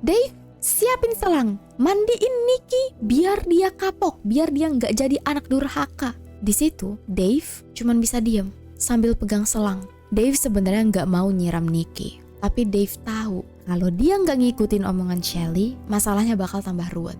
Dave, siapin selang, mandiin Nikki biar dia kapok, biar dia nggak jadi anak durhaka. Di situ Dave cuman bisa diam sambil pegang selang. Dave sebenarnya nggak mau nyiram Nikki, tapi Dave tahu kalau dia nggak ngikutin omongan Shelly, masalahnya bakal tambah ruwet.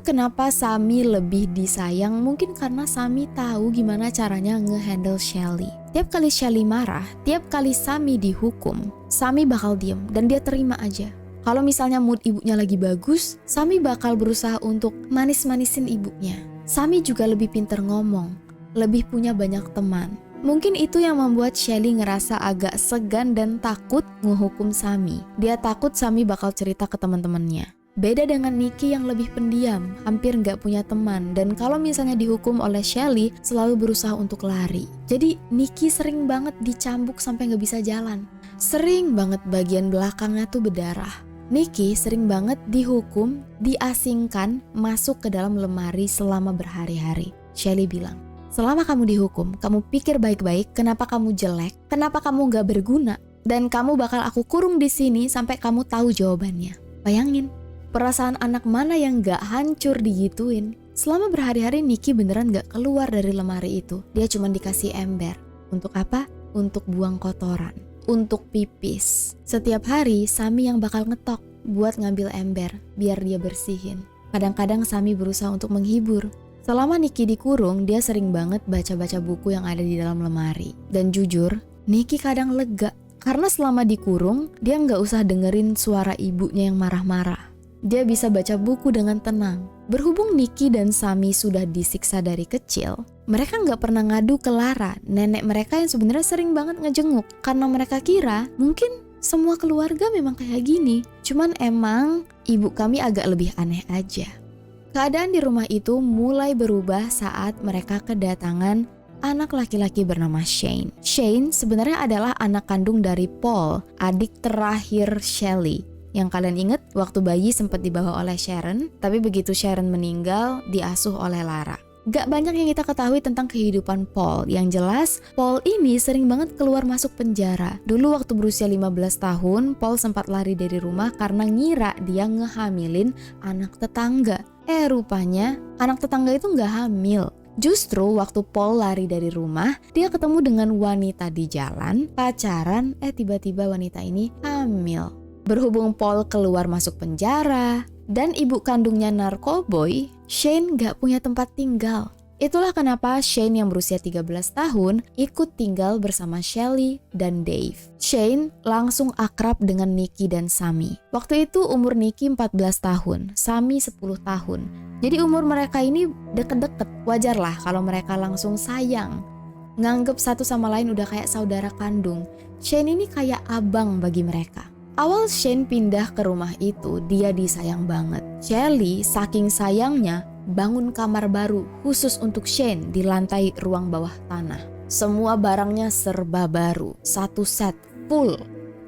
Kenapa Sami lebih disayang? Mungkin karena Sami tahu gimana caranya ngehandle Shelly. Tiap kali Shelly marah, tiap kali Sami dihukum, Sami bakal diem dan dia terima aja. Kalau misalnya mood ibunya lagi bagus, Sami bakal berusaha untuk manis-manisin ibunya. Sami juga lebih pinter ngomong, lebih punya banyak teman. Mungkin itu yang membuat Shelly ngerasa agak segan dan takut ngehukum Sami. Dia takut Sami bakal cerita ke teman-temannya. Beda dengan Nikki yang lebih pendiam, hampir nggak punya teman, dan kalau misalnya dihukum oleh Shelly, selalu berusaha untuk lari. Jadi Nikki sering banget dicambuk sampai nggak bisa jalan. Sering banget bagian belakangnya tuh berdarah. Nikki sering banget dihukum, diasingkan, masuk ke dalam lemari selama berhari-hari. Shelly bilang, selama kamu dihukum, kamu pikir baik-baik kenapa kamu jelek, kenapa kamu nggak berguna, dan kamu bakal aku kurung di sini sampai kamu tahu jawabannya. Bayangin. Perasaan anak mana yang gak hancur digituin? Selama berhari-hari Nikki beneran gak keluar dari lemari itu. Dia cuma dikasih ember. Untuk apa? Untuk buang kotoran. Untuk pipis. Setiap hari Sami yang bakal ngetok buat ngambil ember biar dia bersihin. Kadang-kadang Sami berusaha untuk menghibur. Selama Nikki dikurung, dia sering banget baca-baca buku yang ada di dalam lemari. Dan jujur, Nikki kadang lega. Karena selama dikurung, dia gak usah dengerin suara ibunya yang marah-marah. Dia bisa baca buku dengan tenang. Berhubung Nikki dan Sami sudah disiksa dari kecil, mereka nggak pernah ngadu ke Lara, nenek mereka yang sebenarnya sering banget ngejenguk. Karena mereka kira mungkin semua keluarga memang kayak gini. Cuman emang ibu kami agak lebih aneh aja. Keadaan di rumah itu mulai berubah saat mereka kedatangan anak laki-laki bernama Shane. Shane sebenarnya adalah anak kandung dari Paul, adik terakhir Shelly. Yang kalian inget waktu bayi sempat dibawa oleh Sharon, tapi begitu Sharon meninggal, diasuh oleh Lara. Gak banyak yang kita ketahui tentang kehidupan Paul. Yang jelas, Paul ini sering banget keluar masuk penjara. Dulu waktu berusia 15 tahun, Paul sempat lari dari rumah karena ngira dia ngehamilin anak tetangga. Rupanya anak tetangga itu gak hamil. Justru waktu Paul lari dari rumah, dia ketemu dengan wanita di jalan, pacaran, tiba-tiba wanita ini hamil. Berhubung Paul keluar masuk penjara dan ibu kandungnya narkoboy, Shane gak punya tempat tinggal. Itulah kenapa Shane yang berusia 13 tahun ikut tinggal bersama Shelly dan Dave. Shane langsung akrab dengan Nikki dan Sami. Waktu itu umur Nikki 14 tahun, Sami 10 tahun. Jadi umur mereka ini deket-deket. Wajarlah kalau mereka langsung sayang. Nganggep satu sama lain udah kayak saudara kandung. Shane ini kayak abang bagi mereka. Awal Shane pindah ke rumah itu, dia disayang banget. Shelly saking sayangnya bangun kamar baru khusus untuk Shane di lantai ruang bawah tanah. Semua barangnya serba baru, satu set full.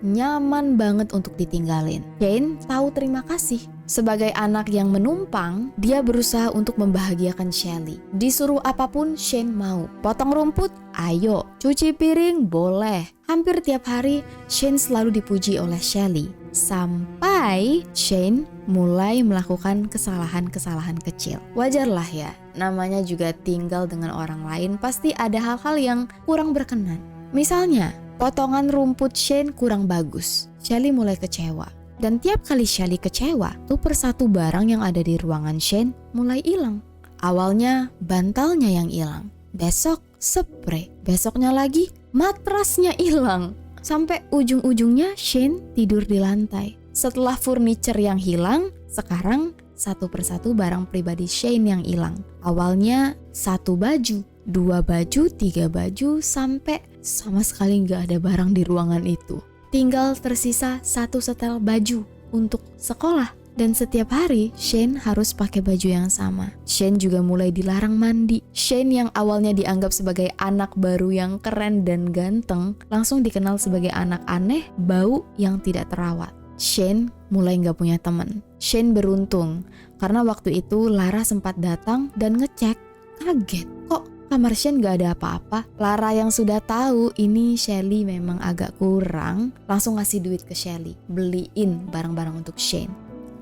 Nyaman banget untuk ditinggalin. Shane tahu terima kasih. Sebagai anak yang menumpang, dia berusaha untuk membahagiakan Shelly. Disuruh apapun, Shane mau. Potong rumput? Ayo. Cuci piring? Boleh. Hampir tiap hari, Shane selalu dipuji oleh Shelly. Sampai Shane mulai melakukan kesalahan-kesalahan kecil. Wajarlah ya, namanya juga tinggal dengan orang lain, pasti ada hal-hal yang kurang berkenan. Misalnya, potongan rumput Shane kurang bagus. Shelly mulai kecewa. Dan tiap kali Shelly kecewa, tuh persatu barang yang ada di ruangan Shane mulai hilang. Awalnya bantalnya yang hilang, besok spray, besoknya lagi matrasnya hilang. Sampai ujung-ujungnya Shane tidur di lantai. Setelah furniture yang hilang, sekarang satu persatu barang pribadi Shane yang hilang. Awalnya 1 baju, 2 baju, 3 baju, sampai sama sekali gak ada barang di ruangan itu. Tinggal tersisa 1 setel baju untuk sekolah. Dan setiap hari Shane harus pakai baju yang sama. Shane juga mulai dilarang mandi. Shane yang awalnya dianggap sebagai anak baru yang keren dan ganteng, langsung dikenal sebagai anak aneh, bau yang tidak terawat. Shane mulai gak punya teman. Shane beruntung karena waktu itu Lara sempat datang dan ngecek. kaget. Kok kamar Shane gak ada apa-apa? Lara yang sudah tahu ini Shelly memang agak kurang, langsung ngasih duit ke Shelly, beliin barang-barang untuk Shane.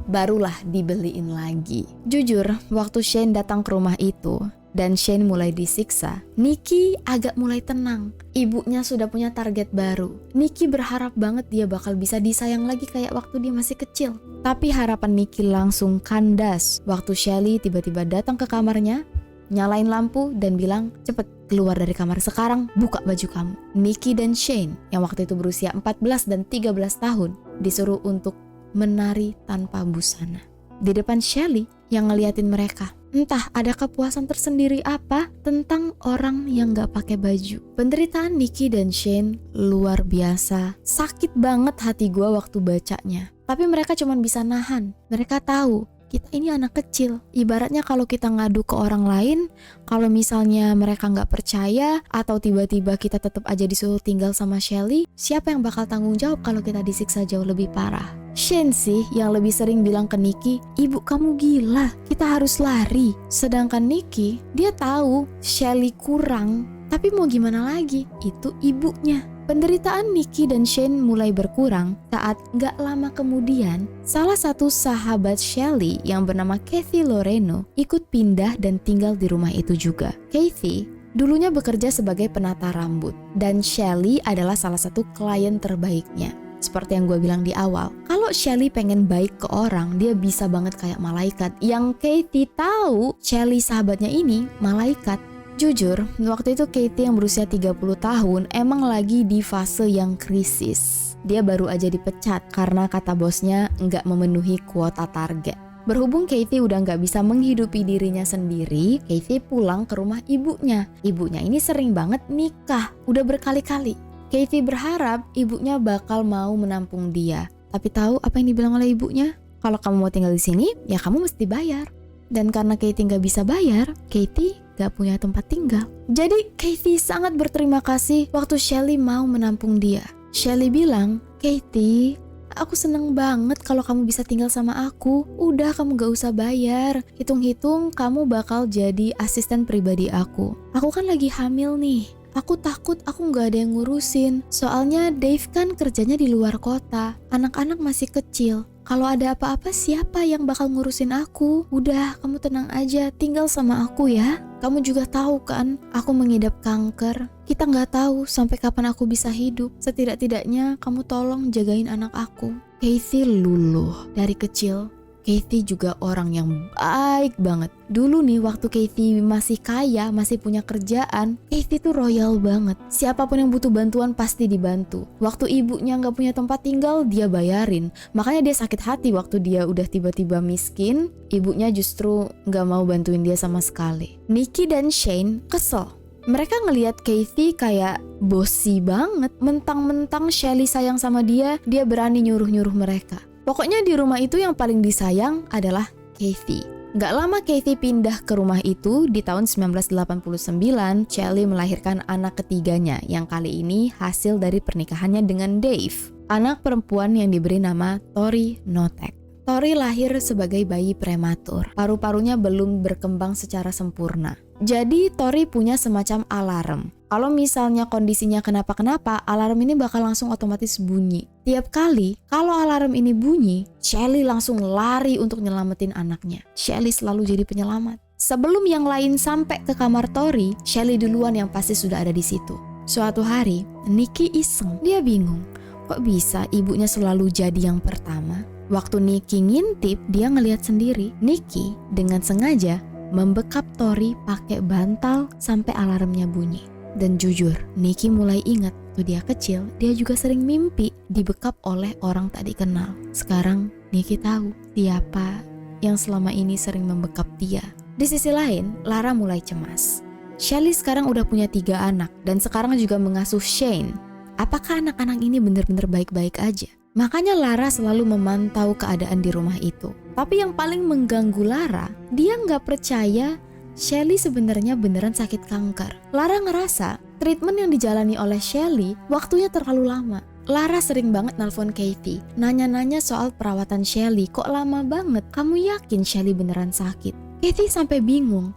Barulah dibeliin lagi. Jujur, waktu Shane datang ke rumah itu dan Shane mulai disiksa, Nikki agak mulai tenang. Ibunya sudah punya target baru. Nikki berharap banget dia bakal bisa disayang lagi kayak waktu dia masih kecil. Tapi harapan Nikki langsung kandas waktu Shelly tiba-tiba datang ke kamarnya, nyalain lampu dan bilang, cepet keluar dari kamar sekarang, buka baju kamu. Nikki dan Shane yang waktu itu berusia 14 dan 13 tahun disuruh untuk menari tanpa busana di depan Shelly yang ngeliatin mereka. Entah ada kepuasan tersendiri apa tentang orang yang gak pakai baju. Penderitaan Nikki dan Shane luar biasa. Sakit banget hati gue waktu bacanya. Tapi mereka cuma bisa nahan. Mereka tahu kita ini anak kecil. Ibaratnya kalau kita ngadu ke orang lain, kalau misalnya mereka gak percaya atau tiba-tiba kita tetap aja disuruh tinggal sama Shelly, siapa yang bakal tanggung jawab kalau kita disiksa jauh lebih parah? Shane sih yang lebih sering bilang ke Nikki, ibu kamu gila, kita harus lari. Sedangkan Nikki, dia tahu Shelly kurang, tapi mau gimana lagi? Itu ibunya. Penderitaan Nikki dan Shane mulai berkurang saat gak lama kemudian salah satu sahabat Shelly yang bernama Kathy Loreno ikut pindah dan tinggal di rumah itu juga. Kathy dulunya bekerja sebagai penata rambut dan Shelly adalah salah satu klien terbaiknya. Seperti yang gue bilang di awal, kalau Shelly pengen baik ke orang, dia bisa banget kayak malaikat. Yang Kathy tahu Shelly sahabatnya ini malaikat. Jujur, waktu itu Kathy yang berusia 30 tahun emang lagi di fase yang krisis. Dia baru aja dipecat karena kata bosnya nggak memenuhi kuota target. Berhubung Kathy udah nggak bisa menghidupi dirinya sendiri, Kathy pulang ke rumah ibunya. Ibunya ini sering banget nikah, udah berkali-kali. Kathy berharap ibunya bakal mau menampung dia. Tapi tahu apa yang dibilang oleh ibunya? Kalau kamu mau tinggal di sini, ya kamu mesti bayar. Dan karena Kathy nggak bisa bayar, Kathy gak punya tempat tinggal. Jadi Kathy sangat berterima kasih waktu Shelly mau menampung dia. Shelly bilang, Kathy, aku seneng banget kalau kamu bisa tinggal sama aku. Udah kamu gak usah bayar. Hitung-hitung kamu bakal jadi asisten pribadi aku. Aku kan lagi hamil nih. Aku takut aku gak ada yang ngurusin. Soalnya Dave kan kerjanya di luar kota. Anak-anak masih kecil. Kalau ada apa-apa siapa yang bakal ngurusin aku? Udah, kamu tenang aja, tinggal sama aku ya. Kamu juga tahu kan, aku mengidap kanker. Kita gak tahu sampai kapan aku bisa hidup. Setidak-tidaknya kamu tolong jagain anak aku. Kathy luluh dari kecil. Kathy juga orang yang baik banget. Dulu nih waktu Kathy masih kaya, masih punya kerjaan, Kathy tuh royal banget. Siapapun yang butuh bantuan pasti dibantu. Waktu ibunya gak punya tempat tinggal, dia bayarin. Makanya dia sakit hati waktu dia udah tiba-tiba miskin, ibunya justru gak mau bantuin dia sama sekali. Nikki dan Shane kesel. Mereka ngelihat Kathy kayak bossy banget. Mentang-mentang Shelly sayang sama dia berani nyuruh-nyuruh mereka. Pokoknya di rumah itu yang paling disayang adalah Kathy. Gak lama Kathy pindah ke rumah itu. Di tahun 1989, Shelly melahirkan anak ketiganya yang kali ini hasil dari pernikahannya dengan Dave. Anak perempuan yang diberi nama Tori Notek. Tori lahir sebagai bayi prematur. Paru-parunya belum berkembang secara sempurna. Jadi Tori punya semacam alarm. Kalau misalnya kondisinya kenapa-kenapa, alarm ini bakal langsung otomatis bunyi. Tiap kali kalau alarm ini bunyi, Shelly langsung lari untuk nyelamatin anaknya. Shelly selalu jadi penyelamat. Sebelum yang lain sampai ke kamar Tori, Shelly duluan yang pasti sudah ada di situ. Suatu hari, Nikki iseng. Dia bingung, kok bisa ibunya selalu jadi yang pertama? Waktu Nikki ngintip, dia ngelihat sendiri Nikki dengan sengaja membekap Tori pakai bantal sampai alarmnya bunyi. Dan jujur, Nikki mulai ingat waktu dia kecil, dia juga sering mimpi dibekap oleh orang tak dikenal. Sekarang Nikki tahu siapa yang selama ini sering membekap dia. Di sisi lain, Lara mulai cemas. Shelly sekarang udah punya 3 anak dan sekarang juga mengasuh Shane. Apakah anak-anak ini benar-benar baik-baik aja? Makanya Lara selalu memantau keadaan di rumah itu. Tapi yang paling mengganggu Lara, dia nggak percaya Shelly sebenarnya beneran sakit kanker. Lara ngerasa treatment yang dijalani oleh Shelly waktunya terlalu lama. Lara sering banget nelpon Kathy, nanya-nanya soal perawatan Shelly. Kok lama banget? Kamu yakin Shelly beneran sakit? Kathy sampai bingung.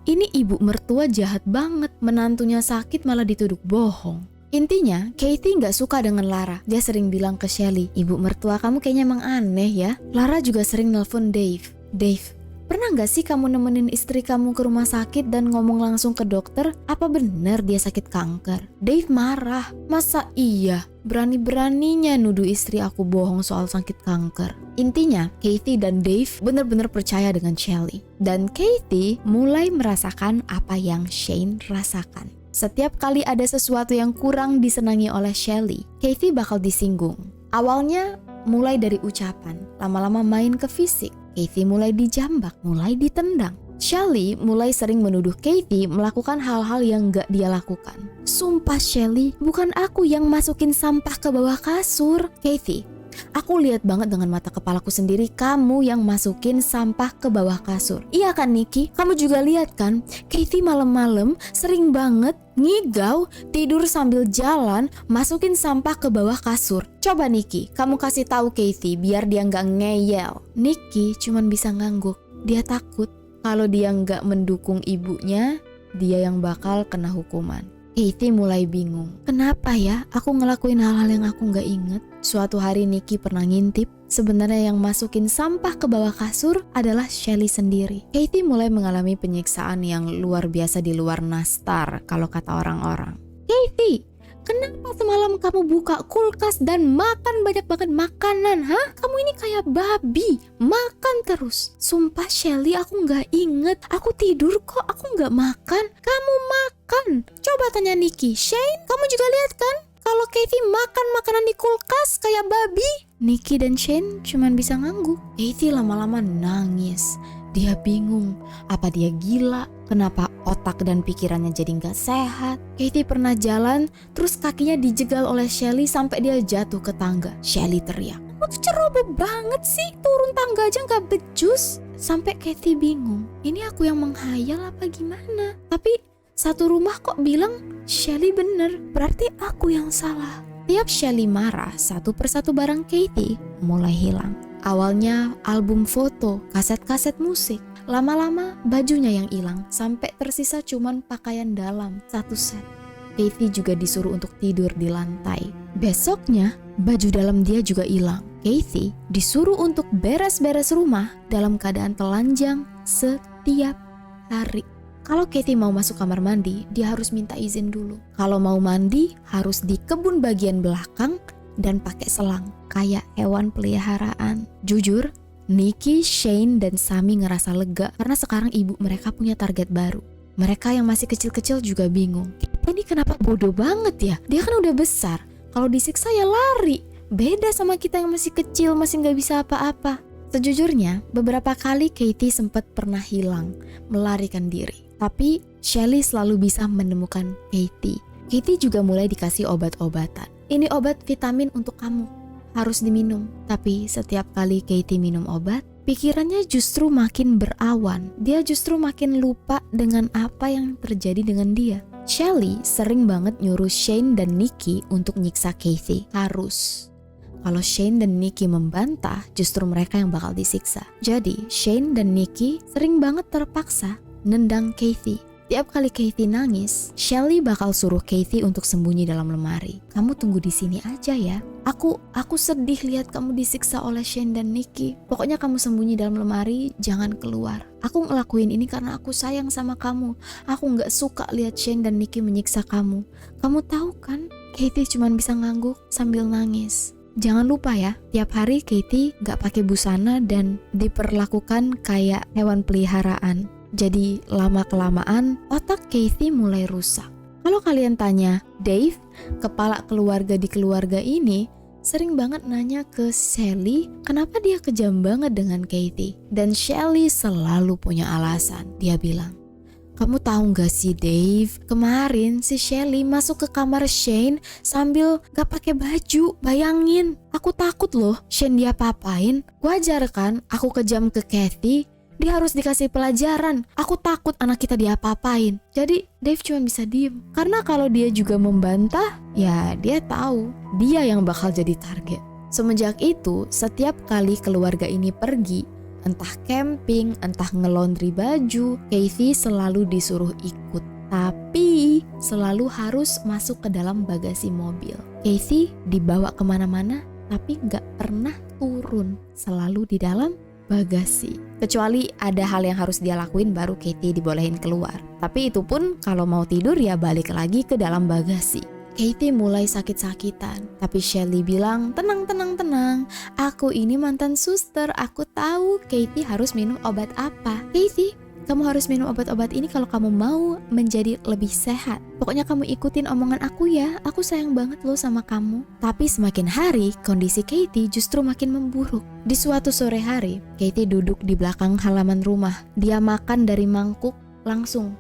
Ini ibu mertua jahat banget, menantunya sakit malah dituduh bohong. Intinya, Kathy nggak suka dengan Lara. Dia sering bilang ke Shelly, ibu mertua kamu kayaknya emang aneh ya. Lara juga sering nelpon Dave. Dave, pernah nggak sih kamu nemenin istri kamu ke rumah sakit dan ngomong langsung ke dokter? Apa bener dia sakit kanker? Dave marah. Masa iya? Berani-beraninya nuduh istri aku bohong soal sakit kanker. Intinya, Kathy dan Dave benar-benar percaya dengan Shelly. Dan Kathy mulai merasakan apa yang Shane rasakan. Setiap kali ada sesuatu yang kurang disenangi oleh Shelly, Kathy bakal disinggung. Awalnya mulai dari ucapan, lama-lama main ke fisik. Kathy mulai dijambak, mulai ditendang. Shelly mulai sering menuduh Kathy melakukan hal-hal yang gak dia lakukan. Sumpah Shelly, bukan aku yang masukin sampah ke bawah kasur. Kathy, aku lihat banget dengan mata kepalaku sendiri kamu yang masukin sampah ke bawah kasur. Iya kan Nikki? Kamu juga lihat kan? Kathy malam-malam sering banget ngigau, tidur sambil jalan, masukin sampah ke bawah kasur. Coba Nikki, kamu kasih tahu Kathy biar dia nggak ngeyel. Nikki cuman bisa ngangguk. Dia takut kalau dia nggak mendukung ibunya, dia yang bakal kena hukuman. Kathy mulai bingung. Kenapa ya aku ngelakuin hal-hal yang aku nggak inget? Suatu hari Nikki pernah ngintip, sebenarnya yang masukin sampah ke bawah kasur adalah Shelly sendiri. Kathy mulai mengalami penyiksaan yang luar biasa di luar nastar kalau kata orang-orang. Kathy, kenapa semalam kamu buka kulkas dan makan banyak banget makanan, ha? Kamu ini kayak babi, makan terus. Sumpah Shelly, aku nggak inget. Aku tidur kok, aku nggak makan. Kamu makan. Coba tanya Nikki. Shane, kamu juga lihat kan? Kalau Kathy makan makanan di kulkas kayak babi. Nikki dan Shane cuman bisa ngangguk. Kathy lama-lama nangis. Dia bingung, apa dia gila? Kenapa otak dan pikirannya jadi gak sehat? Kathy pernah jalan, terus kakinya dijegal oleh Shelly sampai dia jatuh ke tangga. Shelly teriak, "Kamu tuh ceroboh banget sih, turun tangga aja gak becus." Sampai Kathy bingung, ini aku yang menghayal apa gimana? Tapi satu rumah kok bilang Shelly bener, berarti aku yang salah. Tiap Shelly marah, satu persatu barang Kathy mulai hilang. Awalnya album foto, kaset-kaset musik. Lama-lama bajunya yang hilang, sampai tersisa cuman pakaian dalam satu set. Kathy juga disuruh untuk tidur di lantai. Besoknya baju dalam dia juga hilang. Kathy disuruh untuk beres-beres rumah dalam keadaan telanjang setiap hari. Kalau Kathy mau masuk kamar mandi, dia harus minta izin dulu. Kalau mau mandi, harus di kebun bagian belakang dan pakai selang, kayak hewan peliharaan. Jujur, Nikki, Shane, dan Sammy ngerasa lega karena sekarang ibu mereka punya target baru. Mereka yang masih kecil-kecil juga bingung. Ini kenapa bodoh banget ya? Dia kan udah besar. Kalau disiksa ya lari. Beda sama kita yang masih kecil, masih gak bisa apa-apa. Sejujurnya, beberapa kali Kathy sempat pernah hilang, melarikan diri. Tapi Shelly selalu bisa menemukan Kathy. Kathy juga mulai dikasih obat-obatan. Ini obat vitamin untuk kamu, harus diminum. Tapi setiap kali Kathy minum obat, pikirannya justru makin berawan. Dia justru makin lupa dengan apa yang terjadi dengan dia. Shelly sering banget nyuruh Shane dan Nikki untuk nyiksa Kathy. Harus. Kalau Shane dan Nikki membantah, justru mereka yang bakal disiksa. Jadi Shane dan Nikki sering banget terpaksa nendang Kathy. Tiap kali Kathy nangis, Shelly bakal suruh Kathy untuk sembunyi dalam lemari. Kamu tunggu di sini aja ya. Aku sedih lihat kamu disiksa oleh Shane dan Nikki. Pokoknya kamu sembunyi dalam lemari, jangan keluar. Aku ngelakuin ini karena aku sayang sama kamu. Aku nggak suka lihat Shane dan Nikki menyiksa kamu. Kamu tahu kan? Kathy cuma bisa ngangguk sambil nangis. Jangan lupa ya, tiap hari Kathy gak pakai busana dan diperlakukan kayak hewan peliharaan. Jadi lama-kelamaan otak Kathy mulai rusak. Kalau kalian tanya, Dave, kepala keluarga di keluarga ini, sering banget nanya ke Shelly kenapa dia kejam banget dengan Kathy. Dan Shelly selalu punya alasan. Dia bilang, kamu tahu gak sih Dave, kemarin si Shelly masuk ke kamar Shane sambil gak pakai baju. Bayangin, aku takut loh Shane dia papain. Wajar kan aku kejam ke Kathy, dia harus dikasih pelajaran. Aku takut anak kita dia papain. Jadi Dave cuma bisa diem. Karena kalau dia juga membantah, ya dia tahu dia yang bakal jadi target. Semenjak itu, setiap kali keluarga ini pergi, entah camping, entah ngelondri baju, Kathy selalu disuruh ikut. Tapi selalu harus masuk ke dalam bagasi mobil. Kathy dibawa kemana-mana tapi gak pernah turun, selalu di dalam bagasi. Kecuali ada hal yang harus dia lakuin baru Kathy dibolehin keluar. Tapi itu pun kalau mau tidur ya balik lagi ke dalam bagasi. Kathy mulai sakit-sakitan, tapi Shelly bilang, tenang, aku ini mantan suster, aku tahu Kathy harus minum obat apa. Kathy, kamu harus minum obat-obat ini kalau kamu mau menjadi lebih sehat. Pokoknya kamu ikutin omongan aku ya, aku sayang banget loh sama kamu. Tapi semakin hari, kondisi Kathy justru makin memburuk. Di suatu sore hari, Kathy duduk di belakang halaman rumah. Dia makan dari mangkuk langsung,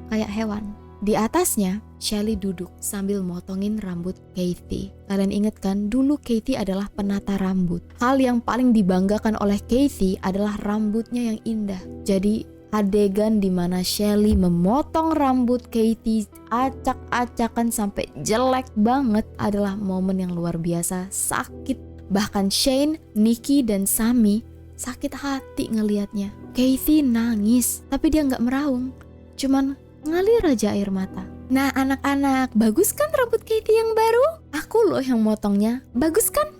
kayak hewan. Di atasnya, Shelly duduk sambil motongin rambut Kathy. Kalian ingat kan, dulu Kathy adalah penata rambut. Hal yang paling dibanggakan oleh Kathy adalah rambutnya yang indah. Jadi adegan dimana Shelly memotong rambut Kathy acak-acakan sampai jelek banget adalah momen yang luar biasa sakit. Bahkan Shane, Nikki, dan Sammy sakit hati ngelihatnya. Kathy nangis, tapi dia gak meraung, cuman ngalir aja air mata. Nah anak-anak, bagus kan rambut Kathy yang baru? Aku loh yang motongnya. Bagus kan?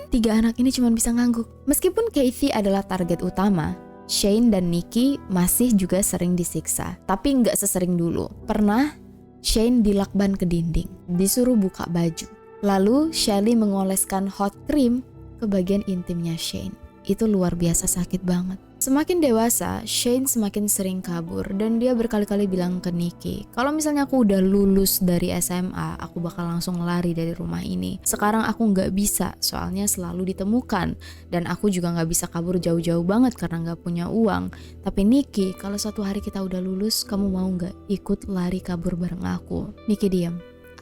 Tiga anak ini cuma bisa ngangguk. Meskipun Kathy adalah target utama, Shane dan Nikki masih juga sering disiksa. Tapi nggak sesering dulu. Pernah Shane dilakban ke dinding, disuruh buka baju. Lalu Shelly mengoleskan hot cream ke bagian intimnya Shane. Itu luar biasa sakit banget. Semakin dewasa, Shane semakin sering kabur dan dia berkali-kali bilang ke Nikki, kalau misalnya aku udah lulus dari SMA, aku bakal langsung lari dari rumah ini. Sekarang aku gak bisa, soalnya selalu ditemukan dan aku juga gak bisa kabur jauh-jauh banget karena gak punya uang. Tapi Nikki, kalau suatu hari kita udah lulus, kamu mau gak ikut lari kabur bareng aku? Nikki diam.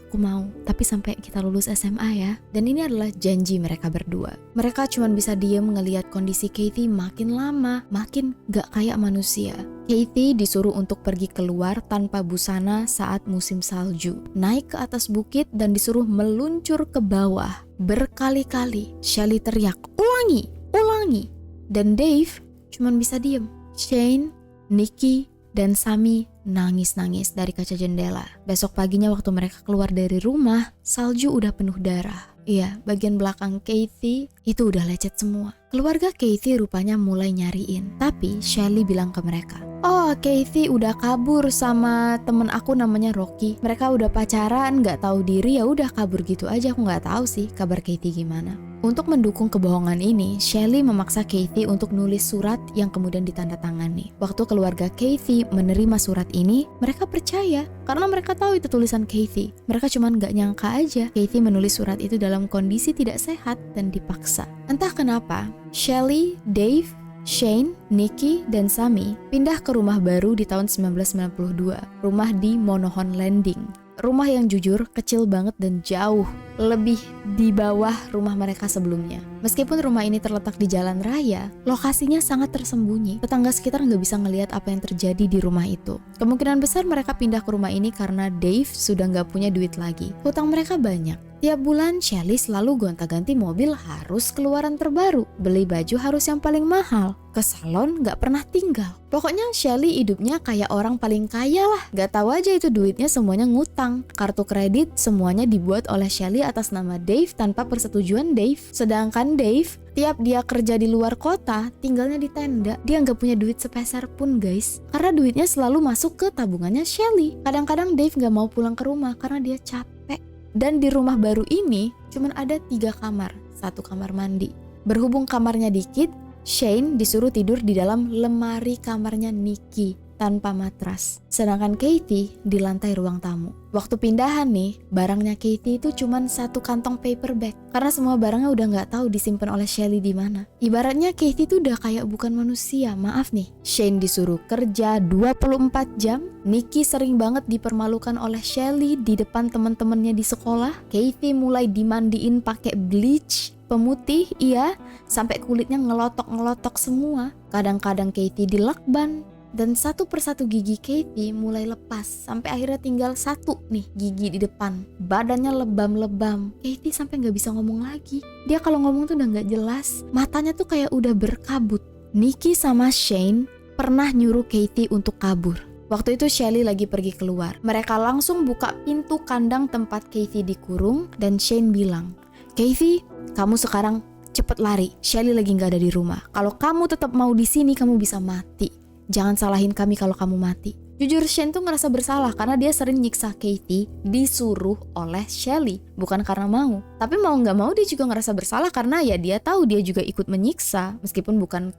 Aku mau, tapi sampai kita lulus SMA ya. Dan ini adalah janji mereka berdua. Mereka cuma bisa diem ngelihat kondisi Kathy makin lama, makin gak kayak manusia. Kathy disuruh untuk pergi keluar tanpa busana saat musim salju. Naik ke atas bukit dan disuruh meluncur ke bawah. Berkali-kali Shelly teriak, ulangi. Dan Dave cuma bisa diem. Shane, Nikki, dan Sammy nangis-nangis dari kaca jendela. Besok paginya waktu mereka keluar dari rumah, salju udah penuh darah. Iya, bagian belakang Kathy itu udah lecet semua. Keluarga Kathy rupanya mulai nyariin. Tapi Shelly bilang ke mereka, oh Kathy udah kabur sama temen aku namanya Rocky. Mereka udah pacaran, gak tahu diri, ya udah kabur gitu aja. Aku gak tahu sih kabar Kathy gimana. Untuk mendukung kebohongan ini, Shelly memaksa Kathy untuk nulis surat yang kemudian ditandatangani. Waktu keluarga Kathy menerima surat ini, mereka percaya karena mereka tahu itu tulisan Kathy. Mereka cuma gak nyangka aja Kathy menulis surat itu dalam kondisi tidak sehat dan dipaksa. Entah kenapa, Shelly, Dave, Shane, Nikki, dan Sammy pindah ke rumah baru di tahun 1992, rumah di Monohon Landing. Rumah yang jujur, kecil banget dan jauh lebih di bawah rumah mereka sebelumnya. Meskipun rumah ini terletak di jalan raya, lokasinya sangat tersembunyi. Tetangga sekitar nggak bisa ngelihat apa yang terjadi di rumah itu. Kemungkinan besar mereka pindah ke rumah ini karena Dave sudah nggak punya duit lagi. Hutang mereka banyak. Tiap bulan Shelly selalu gonta-ganti mobil harus keluaran terbaru. Beli baju harus yang paling mahal. Ke salon gak pernah tinggal. Pokoknya Shelly hidupnya kayak orang paling kaya lah. Gak tahu aja itu duitnya semuanya ngutang. Kartu kredit semuanya dibuat oleh Shelly atas nama Dave tanpa persetujuan Dave. Sedangkan Dave, tiap dia kerja di luar kota, tinggalnya di tenda. Dia gak punya duit sepeser pun guys. Karena duitnya selalu masuk ke tabungannya Shelly. Kadang-kadang Dave gak mau pulang ke rumah karena dia capek. Dan di rumah baru ini cuma ada 3 kamar, 1 kamar mandi. Berhubung kamarnya dikit, Shane disuruh tidur di dalam lemari kamarnya Nikki tanpa matras. Sedangkan Kathy di lantai ruang tamu. Waktu pindahan nih, barangnya Kathy itu cuma 1 kantong paper bag. Karena semua barangnya udah gak tahu disimpan oleh Shelly di mana. Ibaratnya Kathy itu udah kayak bukan manusia, maaf nih. Shane disuruh kerja 24 jam. Nikki sering banget dipermalukan oleh Shelly di depan teman-temannya di sekolah. Kathy mulai dimandiin pakai bleach pemutih, iya, sampai kulitnya ngelotok-ngelotok semua. Kadang-kadang Kathy dilakban. Dan satu persatu gigi Kathy mulai lepas sampai akhirnya tinggal 1 nih gigi di depan. Badannya lebam-lebam. Kathy sampai gak bisa ngomong lagi. Dia kalau ngomong tuh udah gak jelas. Matanya tuh kayak udah berkabut. Nikki sama Shane pernah nyuruh Katie untuk kabur. Waktu itu Shelly lagi pergi keluar. Mereka langsung buka pintu kandang tempat Katie dikurung dan Shane bilang, "Katie, kamu sekarang cepet lari. Shelly lagi nggak ada di rumah. Kalau kamu tetap mau di sini, kamu bisa mati. Jangan salahin kami kalau kamu mati." Jujur Shane tuh ngerasa bersalah karena dia sering nyiksa Katie disuruh oleh Shelly, bukan karena mau. Tapi mau nggak mau dia juga ngerasa bersalah karena ya dia tahu dia juga ikut menyiksa meskipun bukan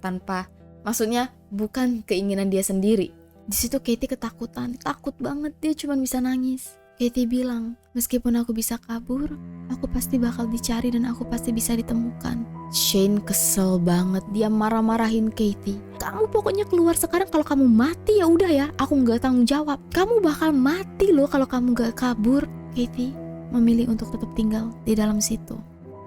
bukan keinginan dia sendiri. Di situ Katie ketakutan, takut banget, dia cuma bisa nangis. Katie bilang, "Meskipun aku bisa kabur, aku pasti bakal dicari dan aku pasti bisa ditemukan." Shane kesel banget, dia marah-marahin Katie. "Kamu pokoknya keluar sekarang, kalau kamu mati ya udah ya, aku nggak tanggung jawab. Kamu bakal mati loh kalau kamu nggak kabur." Katie memilih untuk tetap tinggal di dalam situ.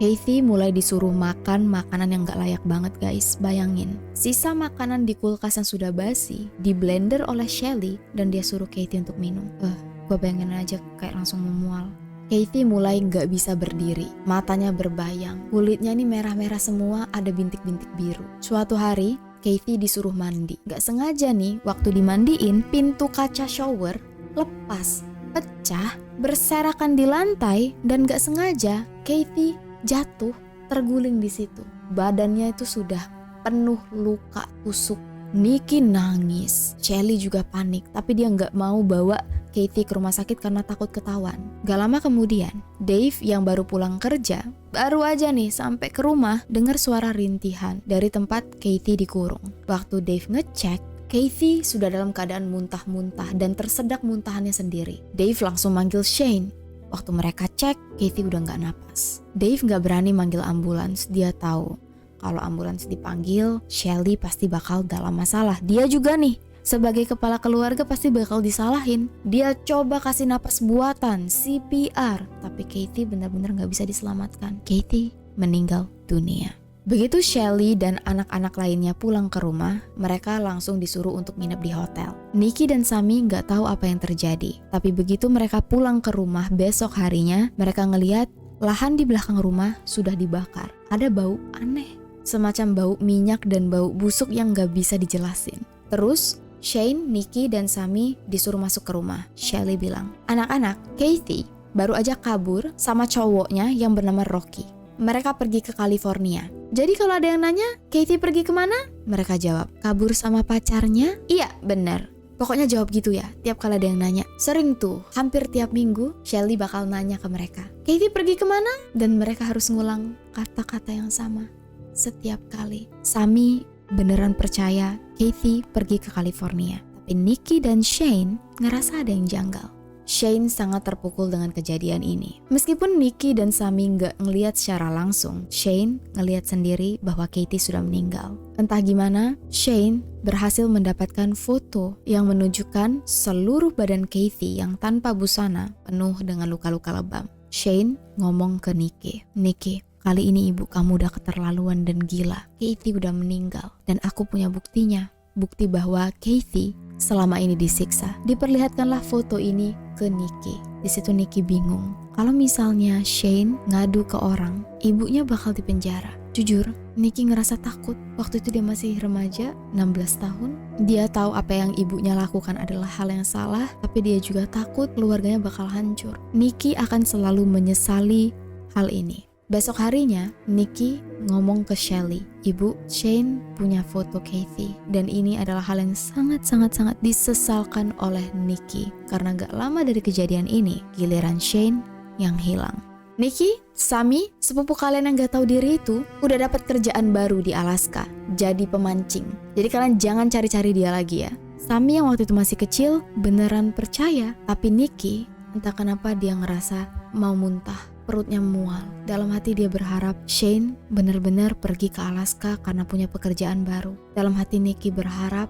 Katie mulai disuruh makan makanan yang gak layak banget guys, bayangin. Sisa makanan di kulkas yang sudah basi, di blender oleh Shelly dan dia suruh Katie untuk minum. Gue bayangin aja kayak langsung memual. Katie mulai gak bisa berdiri, matanya berbayang, kulitnya ini merah-merah semua, ada bintik-bintik biru. Suatu hari, Katie disuruh mandi. Gak sengaja nih, waktu dimandiin, pintu kaca shower lepas, pecah, berserakan di lantai dan gak sengaja Katie jatuh, terguling di situ. Badannya itu sudah penuh luka tusuk. Nikki nangis, Shelly juga panik, tapi dia nggak mau bawa Katie ke rumah sakit karena takut ketahuan. Gak lama kemudian, Dave yang baru pulang kerja, baru aja nih sampai ke rumah dengar suara rintihan dari tempat Katie dikurung. Waktu Dave ngecek, Katie sudah dalam keadaan muntah-muntah dan tersedak muntahannya sendiri. Dave langsung manggil Shane. Waktu mereka cek, Katie udah gak napas. Dave gak berani manggil ambulans, dia tahu kalau ambulans dipanggil, Shelly pasti bakal dalam masalah. Dia juga nih, sebagai kepala keluarga pasti bakal disalahin. Dia coba kasih napas buatan, CPR, tapi Katie benar-benar gak bisa diselamatkan. Katie meninggal dunia. Begitu Shelly dan anak-anak lainnya pulang ke rumah, mereka langsung disuruh untuk nginep di hotel. Nikki dan Sami nggak tahu apa yang terjadi. Tapi begitu mereka pulang ke rumah besok harinya, mereka ngelihat lahan di belakang rumah sudah dibakar. Ada bau aneh, semacam bau minyak dan bau busuk yang nggak bisa dijelasin. Terus Shane, Nikki, dan Sami disuruh masuk ke rumah. Shelly bilang, "Anak-anak, Katie baru aja kabur sama cowoknya yang bernama Rocky. Mereka pergi ke California." Jadi kalau ada yang nanya, Katie pergi kemana? Mereka jawab, "Kabur sama pacarnya?" "Iya, benar." Pokoknya jawab gitu ya, tiap kali ada yang nanya. Sering tuh, hampir tiap minggu, Shelly bakal nanya ke mereka, "Katie pergi kemana?" Dan mereka harus ngulang kata-kata yang sama setiap kali. Sami beneran percaya Katie pergi ke California. Tapi Nikki dan Shane ngerasa ada yang janggal. Shane sangat terpukul dengan kejadian ini. Meskipun Nikki dan Sami nggak ngelihat secara langsung, Shane ngelihat sendiri bahwa Katie sudah meninggal. Entah gimana, Shane berhasil mendapatkan foto yang menunjukkan seluruh badan Katie yang tanpa busana penuh dengan luka-luka lebam. Shane ngomong ke Nikki, "Nikki, kali ini ibu kamu udah keterlaluan dan gila. Katie udah meninggal dan aku punya buktinya. Bukti bahwa Katie selama ini disiksa." Diperlihatkanlah foto ini ke Nikki. Di situ Nikki bingung. Kalau misalnya Shane ngadu ke orang, ibunya bakal dipenjara. Jujur, Nikki ngerasa takut. Waktu itu dia masih remaja, 16 tahun. Dia tahu apa yang ibunya lakukan adalah hal yang salah, tapi dia juga takut keluarganya bakal hancur. Nikki akan selalu menyesali hal ini. Besok harinya, Nikki ngomong ke Shelly, "Ibu, Shane punya foto Katie." Dan ini adalah hal yang sangat-sangat disesalkan oleh Nikki. Karena gak lama dari kejadian ini, giliran Shane yang hilang. Nikki, Sami, sepupu kalian yang gak tahu diri itu, udah dapat kerjaan baru di Alaska, jadi pemancing. Jadi kalian jangan cari-cari dia lagi ya. Sami yang waktu itu masih kecil, beneran percaya. Tapi Nikki, entah kenapa dia ngerasa mau muntah. Perutnya mual. Dalam hati dia berharap Shane benar-benar pergi ke Alaska karena punya pekerjaan baru. Dalam hati Nikki berharap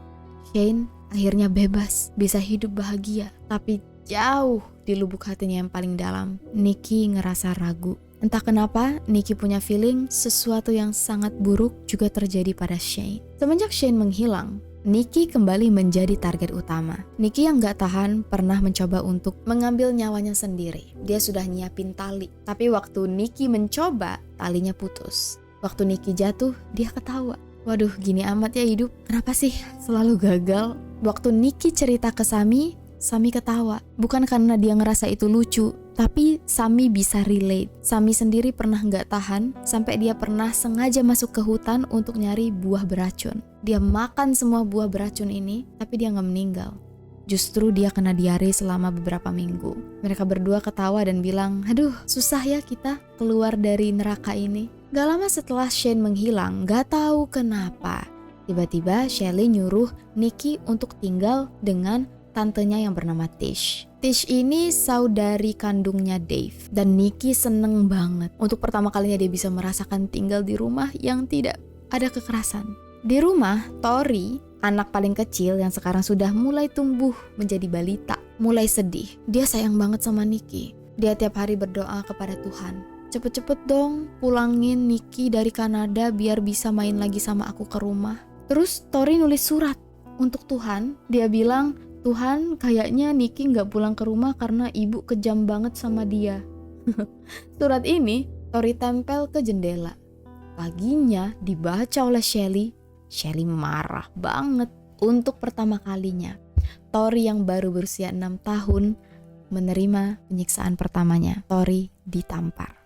Shane akhirnya bebas, bisa hidup bahagia. Tapi jauh di lubuk hatinya yang paling dalam, Nikki ngerasa ragu. Entah kenapa, Nikki punya feeling sesuatu yang sangat buruk juga terjadi pada Shane. Semenjak Shane menghilang, Nikki kembali menjadi target utama. Nikki yang gak tahan pernah mencoba untuk mengambil nyawanya sendiri. Dia sudah nyiapin tali, tapi waktu Nikki mencoba, talinya putus. Waktu Nikki jatuh, dia ketawa. Waduh, gini amat ya hidup. Kenapa sih selalu gagal? Waktu Nikki cerita ke Sami ketawa. Bukan karena dia ngerasa itu lucu, tapi Sami bisa relate. Sami sendiri pernah nggak tahan sampai dia pernah sengaja masuk ke hutan untuk nyari buah beracun. Dia makan semua buah beracun ini, tapi dia nggak meninggal. Justru dia kena diare selama beberapa minggu. Mereka berdua ketawa dan bilang, aduh susah ya kita keluar dari neraka ini. Gak lama setelah Shane menghilang, gak tahu kenapa, tiba-tiba Shelly nyuruh Nikki untuk tinggal dengan tantenya yang bernama Tish. Tish ini saudari kandungnya Dave, dan Nikki seneng banget. Untuk pertama kalinya dia bisa merasakan tinggal di rumah yang tidak ada kekerasan. Di rumah, Tori, anak paling kecil yang sekarang sudah mulai tumbuh menjadi balita, mulai sedih. Dia sayang banget sama Nikki. Dia tiap hari berdoa kepada Tuhan, cepet-cepet dong pulangin Nikki dari Kanada biar bisa main lagi sama aku ke rumah. Terus Tori nulis surat untuk Tuhan. Dia bilang, Tuhan kayaknya Nikki gak pulang ke rumah karena ibu kejam banget sama dia. Surat ini Tori tempel ke jendela. Paginya dibaca oleh Shelly. Shelly marah banget. Untuk pertama kalinya Tori yang baru berusia 6 tahun menerima penyiksaan pertamanya. Tori ditampar.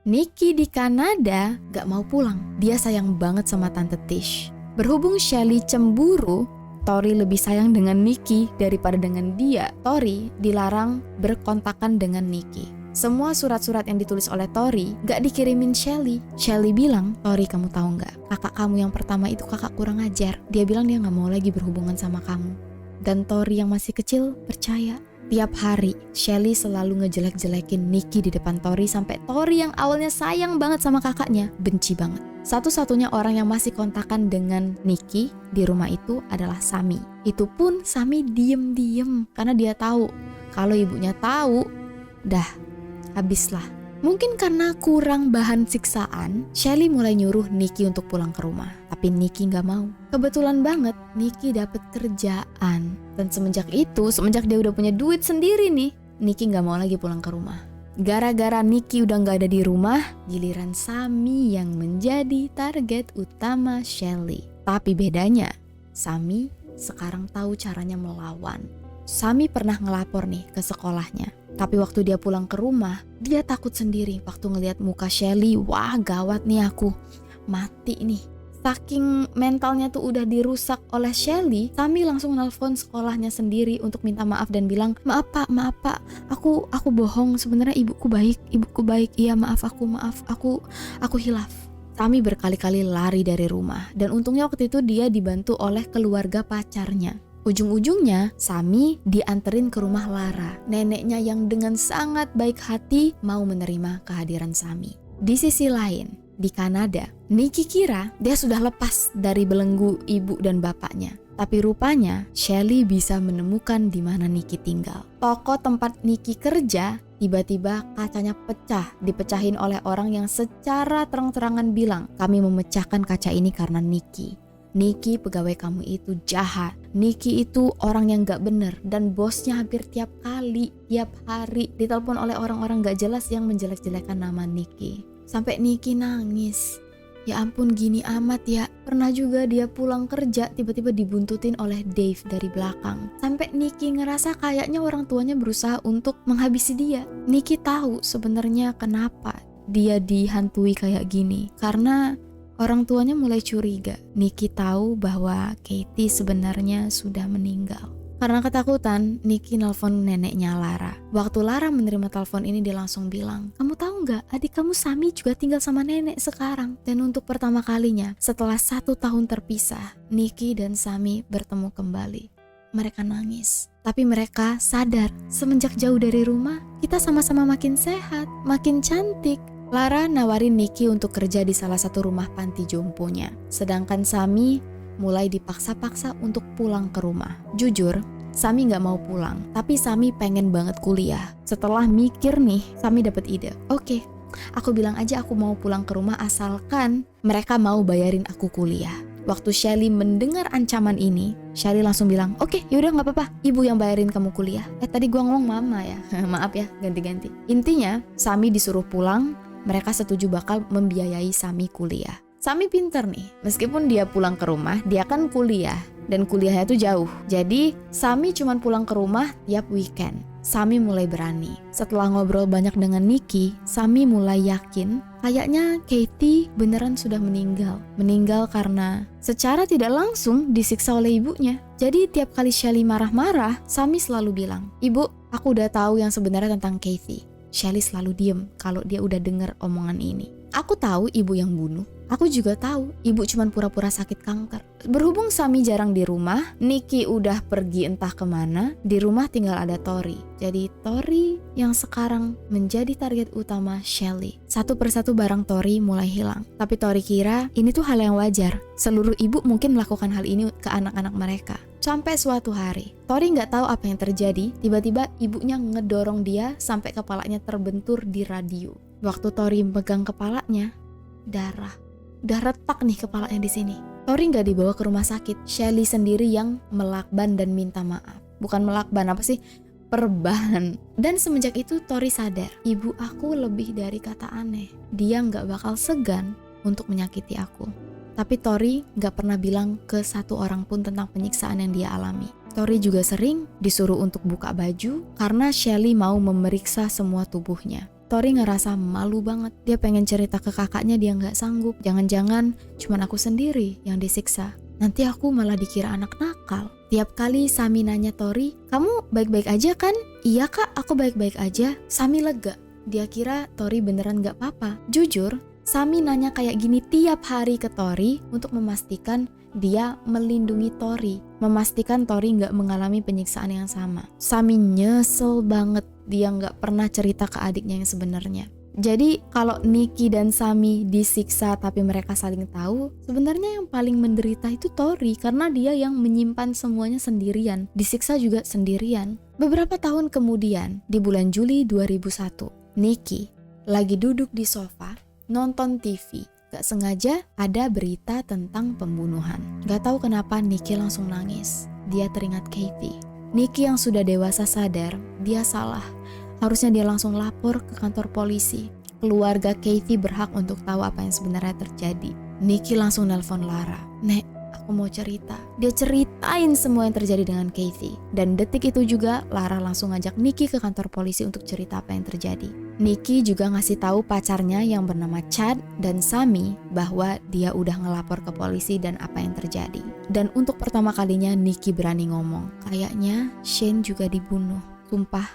Nikki di Kanada gak mau pulang. Dia sayang banget sama Tante Tish. Berhubung Shelly cemburu, Tori lebih sayang dengan Nikki daripada dengan dia. Tori dilarang berkontakan dengan Nikki. Semua surat-surat yang ditulis oleh Tori gak dikirimin Shelly. Shelly bilang, Tori kamu tahu gak, kakak kamu yang pertama itu kakak kurang ajar. Dia bilang dia gak mau lagi berhubungan sama kamu. Dan Tori yang masih kecil percaya. Tiap hari, Shelly selalu ngejelek-jelekin Nikki di depan Tori sampai Tori yang awalnya sayang banget sama kakaknya, benci banget. Satu-satunya orang yang masih kontakan dengan Nikki di rumah itu adalah Sami. Itu pun Sami diem-diem karena dia tahu kalau ibunya tahu, dah habislah. Mungkin karena kurang bahan siksaan, Shelly mulai nyuruh Nikki untuk pulang ke rumah. Tapi Nikki gak mau. Kebetulan banget Nikki dapet kerjaan. Dan semenjak dia udah punya duit sendiri nih, Nikki gak mau lagi pulang ke rumah. Gara-gara Nikki udah gak ada di rumah, giliran Sami yang menjadi target utama Shelly. Tapi bedanya, Sami sekarang tahu caranya melawan. Sami pernah ngelapor nih ke sekolahnya. Tapi waktu dia pulang ke rumah, dia takut sendiri waktu ngelihat muka Shelly. Wah gawat nih aku, mati nih. Saking mentalnya tuh udah dirusak oleh Shelly, Sami langsung nelpon sekolahnya sendiri untuk minta maaf dan bilang, maaf pak, aku bohong, sebenarnya ibuku baik, iya maaf aku hilaf. Sami berkali-kali lari dari rumah dan untungnya waktu itu dia dibantu oleh keluarga pacarnya. Ujung-ujungnya Sami dianterin ke rumah Lara, neneknya yang dengan sangat baik hati mau menerima kehadiran Sami. Di sisi lain, di Kanada, Nikki kira dia sudah lepas dari belenggu ibu dan bapaknya. Tapi rupanya Shelly bisa menemukan di mana Nikki tinggal. Toko tempat Nikki kerja tiba-tiba kacanya pecah, dipecahin oleh orang yang secara terang-terangan bilang, kami memecahkan kaca ini karena Nikki. Nikki pegawai kamu itu jahat. Nikki itu orang yang gak bener dan bosnya hampir tiap hari ditelepon oleh orang-orang gak jelas yang menjelek-jelekan nama Nikki. Sampai Nikki nangis. Ya ampun gini amat ya. Pernah juga dia pulang kerja tiba-tiba dibuntutin oleh Dave dari belakang. Sampai Nikki ngerasa kayaknya orang tuanya berusaha untuk menghabisi dia. Nikki tahu sebenarnya kenapa dia dihantui kayak gini. Karena orang tuanya mulai curiga. Nikki tahu bahwa Katie sebenarnya sudah meninggal. Karena ketakutan, Nikki nelpon neneknya Lara. Waktu Lara menerima telepon ini, dia langsung bilang, kamu tahu nggak, adik kamu Sami juga tinggal sama nenek sekarang. Dan untuk pertama kalinya, setelah 1 tahun terpisah, Nikki dan Sami bertemu kembali. Mereka nangis. Tapi mereka sadar, semenjak jauh dari rumah, kita sama-sama makin sehat, makin cantik. Lara nawarin Nikki untuk kerja di salah satu rumah panti jomponya. Sedangkan Sami mulai dipaksa-paksa untuk pulang ke rumah. Jujur, Sami gak mau pulang, tapi Sami pengen banget kuliah. Setelah mikir nih, Sami dapat ide. Oke, aku bilang aja aku mau pulang ke rumah asalkan mereka mau bayarin aku kuliah. Waktu Shelly mendengar ancaman ini, Shelly langsung bilang, oke, yaudah gak apa-apa, ibu yang bayarin kamu kuliah. Tadi gua ngomong mama ya, maaf ya, ganti-ganti. Intinya, Sami disuruh pulang. Mereka setuju bakal membiayai Sami kuliah. Sami pinter nih, meskipun dia pulang ke rumah, dia kan kuliah. Dan kuliahnya tuh jauh. Jadi Sami cuma pulang ke rumah tiap weekend. Sami mulai berani. Setelah ngobrol banyak dengan Nikki, Sami mulai yakin kayaknya Katie beneran sudah meninggal. Meninggal karena secara tidak langsung disiksa oleh ibunya. Jadi tiap kali Shelly marah-marah, Sami selalu bilang, "Ibu, aku udah tahu yang sebenarnya tentang Katie." Shelly selalu diem kalau dia udah dengar omongan ini. "Aku tahu ibu yang bunuh. Aku juga tahu ibu cuma pura-pura sakit kanker." Berhubung Sami jarang di rumah, Nikki udah pergi entah kemana, di rumah tinggal ada Tori. Jadi Tori yang sekarang menjadi target utama Shelly. Satu persatu barang Tori mulai hilang. Tapi Tori kira ini tuh hal yang wajar. Seluruh ibu mungkin melakukan hal ini ke anak-anak mereka. Sampai suatu hari, Tori nggak tahu apa yang terjadi, tiba-tiba ibunya ngedorong dia sampai kepalanya terbentur di radio. Waktu Tori megang kepalanya, darah retak nih kepalanya di sini. Tori nggak dibawa ke rumah sakit. Shelly sendiri yang melakban dan minta maaf. Bukan melakban, apa sih? Perban. Dan semenjak itu Tori sadar, ibu aku lebih dari kata aneh. Dia nggak bakal segan untuk menyakiti aku. Tapi Tori nggak pernah bilang ke satu orang pun tentang penyiksaan yang dia alami. Tori juga sering disuruh untuk buka baju karena Shelly mau memeriksa semua tubuhnya. Tori ngerasa malu banget. Dia pengen cerita ke kakaknya, dia nggak sanggup. Jangan-jangan cuman aku sendiri yang disiksa. Nanti aku malah dikira anak nakal. Tiap kali Sami nanya Tori, "Kamu baik-baik aja kan?" "Iya kak, aku baik-baik aja." Sami lega. Dia kira Tori beneran nggak apa-apa. Jujur, Sami nanya kayak gini tiap hari ke Tori untuk memastikan dia melindungi Tori. Memastikan Tori nggak mengalami penyiksaan yang sama. Sami nyesel banget. Dia nggak pernah cerita ke adiknya yang sebenarnya. Jadi kalau Nikki dan Sami disiksa tapi mereka saling tahu, sebenarnya yang paling menderita itu Tori karena dia yang menyimpan semuanya sendirian, disiksa juga sendirian. Beberapa tahun kemudian, di bulan Juli 2001, Nikki lagi duduk di sofa nonton TV. Gak sengaja ada berita tentang pembunuhan. Gak tahu kenapa Nikki langsung nangis. Dia teringat Katie. Nikki yang sudah dewasa sadar dia salah. Harusnya dia langsung lapor ke kantor polisi. Keluarga Katie berhak untuk tahu apa yang sebenarnya terjadi. Nikki langsung nelpon Lara. "Nek, aku mau cerita." Dia ceritain semua yang terjadi dengan Katie. Dan detik itu juga Lara langsung ngajak Nikki ke kantor polisi untuk cerita apa yang terjadi. Nikki juga ngasih tahu pacarnya yang bernama Chad dan Sami bahwa dia udah ngelapor ke polisi dan apa yang terjadi. Dan untuk pertama kalinya Nikki berani ngomong, kayaknya Shane juga dibunuh. Sumpah,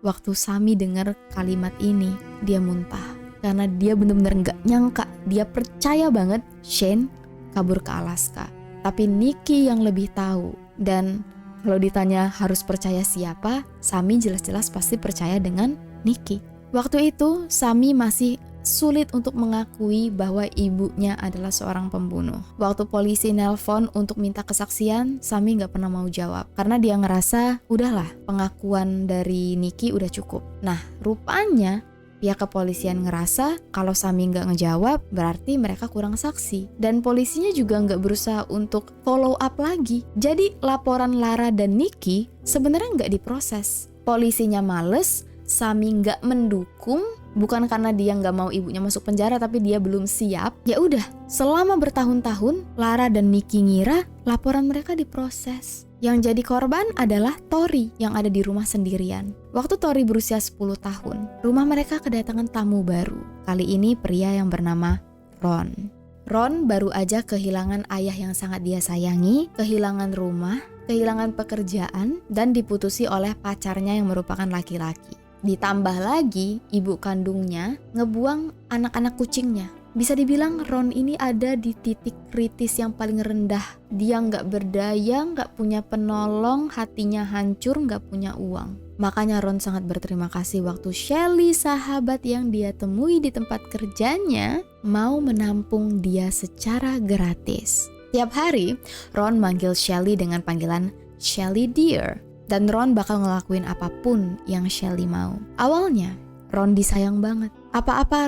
waktu Sami dengar kalimat ini, dia muntah. Karena dia benar-benar gak nyangka, dia percaya banget Shane kabur ke Alaska. Tapi Nikki yang lebih tahu. Dan kalau ditanya harus percaya siapa, Sami jelas-jelas pasti percaya dengan Nikki. Waktu itu Sami masih sulit untuk mengakui bahwa ibunya adalah seorang pembunuh. Waktu polisi nelpon untuk minta kesaksian, Sami gak pernah mau jawab. Karena dia ngerasa, udahlah pengakuan dari Nikki udah cukup. Nah, rupanya pihak kepolisian ngerasa kalau Sami gak ngejawab, berarti mereka kurang saksi. Dan polisinya juga gak berusaha untuk follow up lagi. Jadi laporan Lara dan Nikki sebenarnya gak diproses. Polisinya males, Sami nggak mendukung, bukan karena dia nggak mau ibunya masuk penjara, tapi dia belum siap. Ya udah, selama bertahun-tahun Lara dan Nikki ngira laporan mereka diproses. Yang jadi korban adalah Tori yang ada di rumah sendirian. Waktu Tori berusia 10 tahun, rumah mereka kedatangan tamu baru. Kali ini pria yang bernama Ron. Ron baru aja kehilangan ayah yang sangat dia sayangi, kehilangan rumah, kehilangan pekerjaan, dan diputusi oleh pacarnya yang merupakan laki-laki. Ditambah lagi, ibu kandungnya ngebuang anak-anak kucingnya. Bisa dibilang Ron ini ada di titik kritis yang paling rendah. Dia nggak berdaya, nggak punya penolong, hatinya hancur, nggak punya uang. Makanya Ron sangat berterima kasih waktu Shelly, sahabat yang dia temui di tempat kerjanya, mau menampung dia secara gratis. Tiap hari, Ron manggil Shelly dengan panggilan Shelly dear. Dan Ron bakal ngelakuin apapun yang Shelly mau. Awalnya, Ron disayang banget. Apa-apa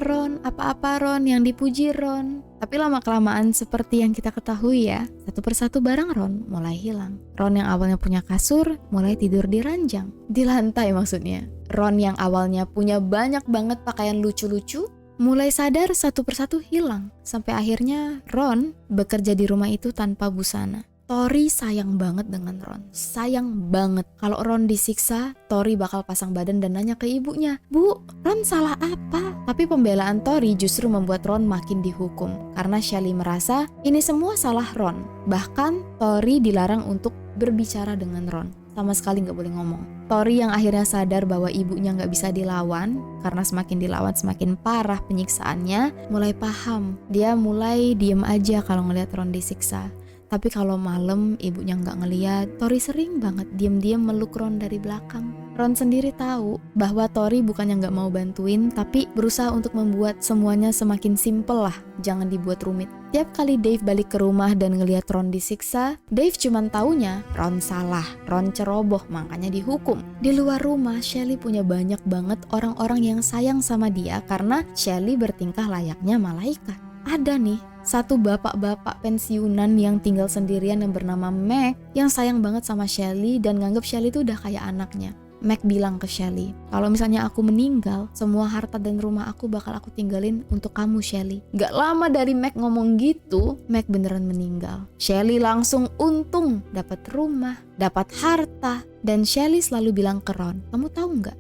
Ron, yang dipuji Ron. Tapi lama-kelamaan seperti yang kita ketahui ya, satu persatu barang Ron mulai hilang. Ron yang awalnya punya kasur, mulai tidur di ranjang. Di lantai maksudnya. Ron yang awalnya punya banyak banget pakaian lucu-lucu, mulai sadar satu persatu hilang. Sampai akhirnya Ron bekerja di rumah itu tanpa busana. Tori sayang banget dengan Ron, sayang banget. Kalau Ron disiksa, Tori bakal pasang badan dan nanya ke ibunya, "Bu, Ron salah apa?" Tapi pembelaan Tori justru membuat Ron makin dihukum, karena Shelley merasa ini semua salah Ron. Bahkan Tori dilarang untuk berbicara dengan Ron, sama sekali gak boleh ngomong. Tori yang akhirnya sadar bahwa ibunya gak bisa dilawan, karena semakin dilawan semakin parah penyiksaannya, mulai paham. Dia mulai diem aja kalau ngeliat Ron disiksa. Tapi kalau malam ibunya nggak ngeliat, Tori sering banget diam-diam meluk Ron dari belakang. Ron sendiri tahu bahwa Tori bukannya nggak mau bantuin, tapi berusaha untuk membuat semuanya semakin simpel lah, jangan dibuat rumit. Tiap kali Dave balik ke rumah dan ngeliat Ron disiksa, Dave cuman taunya Ron salah, Ron ceroboh, makanya dihukum. Di luar rumah, Shelley punya banyak banget orang-orang yang sayang sama dia karena Shelley bertingkah layaknya malaikat. Ada nih satu bapak-bapak pensiunan yang tinggal sendirian yang bernama Mac yang sayang banget sama Shelley dan nganggep Shelley itu udah kayak anaknya. Mac bilang ke Shelley, kalau misalnya aku meninggal, semua harta dan rumah aku bakal aku tinggalin untuk kamu, Shelley. Gak lama dari Mac ngomong gitu, Mac beneran meninggal. Shelley langsung untung, dapat rumah, dapat harta, dan Shelley selalu bilang ke Ron, kamu tahu nggak